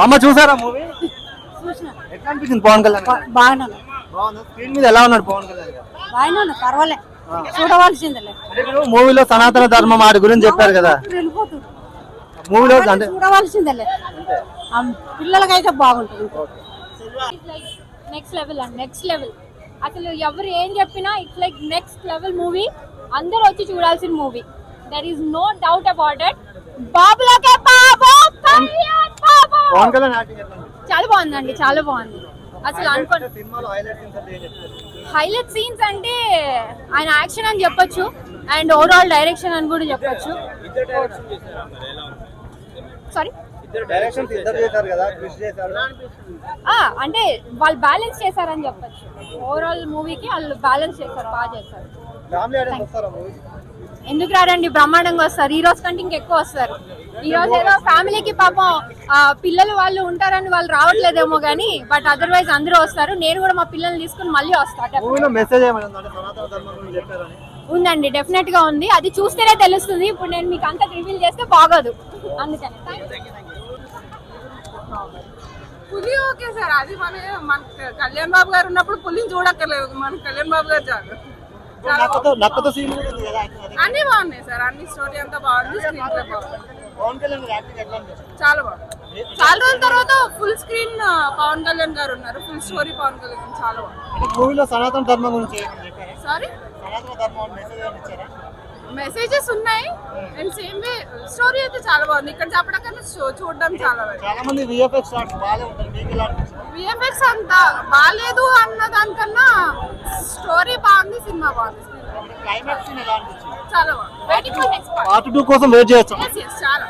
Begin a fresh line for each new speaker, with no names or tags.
అమ్మ చూసారా మూవీ?
చూసిన
ఎట్లా అనిపించింది పవన్ కళ్యాణ్ గారు?
బాగానే
బాగుందా? స్క్రీన్ మీద ఎలా ఉన్నాడు పవన్ కళ్యాణ్ గారు?
బాగానే పర్వాలే, చూడవలసిందిలే.
అంటే ఇప్పుడు మూవీలో సనాతన ధర్మం వాటి గురించి చెప్పారు కదా,
వెళ్ళిపోతుంది,
మూవీలో అంటే
చూడవలసిందిలే. పిల్లలకైతే బాగుంటుంది.
నెక్స్ట్ లెవెల్ అండి, నెక్స్ట్ లెవెల్. అసలు ఎవరు ఏం చెప్పినా it's like next level movie. అందరూ వచ్చి చూడాల్సిన movie, there is no doubt about it. బాబులకే బాబు,
పవన్ కళ్యాణ్ యాక్టింగ్ ఎట్లా ఉంది?
చాలా బాగుందండి, చాలా బాగుంది. అసలు అనుకోండి
సినిమాలో హైలైట్ సీన్స్ అంటే ఏం చెప్తారు?
హైలైట్ సీన్స్ అంటే ఆయన యాక్షన్ అని చెప్పొచ్చు, అండ్ ఓవరాల్ డైరెక్షన్ అని కూడా చెప్పొచ్చు. సారీ,
డైరెక్షన్ ఇద్దరు చేశారు కదా, కృషి చేశారు.
అంటే వాళ్ళు బ్యాలెన్స్ చేశారని చెప్పొచ్చు. ఓవరాల్ మూవీకి వాళ్ళు బ్యాలెన్స్ చేశారు, బాగా చేశారు.
ఫ్యామిలీ ఆడియన్స్ వస్తారా మూవీ?
ఎందుకు రారండి, బ్రహ్మాండంగా వస్తారు. ఈ రోజు కంటే ఇంకెక్కువ వస్తారు. ఈ రోజు ఏదో ఫ్యామిలీకి పాపం పిల్లలు వాళ్ళు ఉంటారని వాళ్ళు రావట్లేదేమో కానీ, బట్ అదర్వైజ్ అందరూ వస్తారు. నేను కూడా మా పిల్లల్ని తీసుకుని మళ్ళీ వస్తాను.
మూవీలో మెసేజ్ ఏమైనా ఉందా? అంటే సనాతన ధర్మం గురించి చెప్పారని.
ఉందండి, డెఫినెట్ గా ఉంది. అది చూస్తేనే తెలుస్తుంది. ఇప్పుడు నేను మీకు అంతా రివీల్ చేస్తే బాగోదు, అందుకని.
పులి ఓకే సార్, అది మన కళ్యాణ్ బాబు గారు ఉన్నప్పుడు పులిని చూడక్కర్లేదు, మన కళ్యాణ్ బాబు గారు చాలు.
నక్కతో సీన్ ఉంది కదా,
అన్ని బాగున్నాయి సార్, అన్ని స్టోరీ అంతా బాగుంది, స్క్రీన్ ప్లే బాగుంది.
పవన్ కళ్యాణ్ గారి యాక్టింగ్ ఎట్లా అనిపించింది?
చాలా బాగుంది. చాలా రోజుల తర్వాత ఫుల్ స్క్రీన్ పవన్ కళ్యాణ్ గారు ఉన్నారు, ఫుల్ స్టోరీ పవన్ కళ్యాణ్ గారు, చాలా బాగుంది.
అంటే మూవీలో సనాతన ధర్మం గురించి ఏమైనా చెప్పారా?
సారీ,
సనాతన ధర్మం మెసేజ్ ఏమైనా ఇచ్చారా?
మెసేజెస్ ఉన్నాయి అండ్ సేమ్ వే స్టోరీ అయితే చాలా బాగుంది. ఇక్కడ చెప్పడం కన్నా చూడడం చాలా బాగుంది.
చాలా మంది విఎఫ్ఎక్స్ షాట్స్ బాగానే ఉంటాయి, మీకు ఎలా అనిపించింది?
విఎఫ్ఎక్స్ అంత బాగాలేదు అన్న దానికన్నా స్టోరీ బాగుంది, సినిమా బాగుంది.
క్లైమాక్స్ సీన్ ఎలా అనిపించింది?
చాలా బాగుంది. వెయిటింగ్ ఫర్ నెక్స్ట్
పార్ట్ 2 కోసం వెయిట్ చేయొచ్చు.
yes, చాలా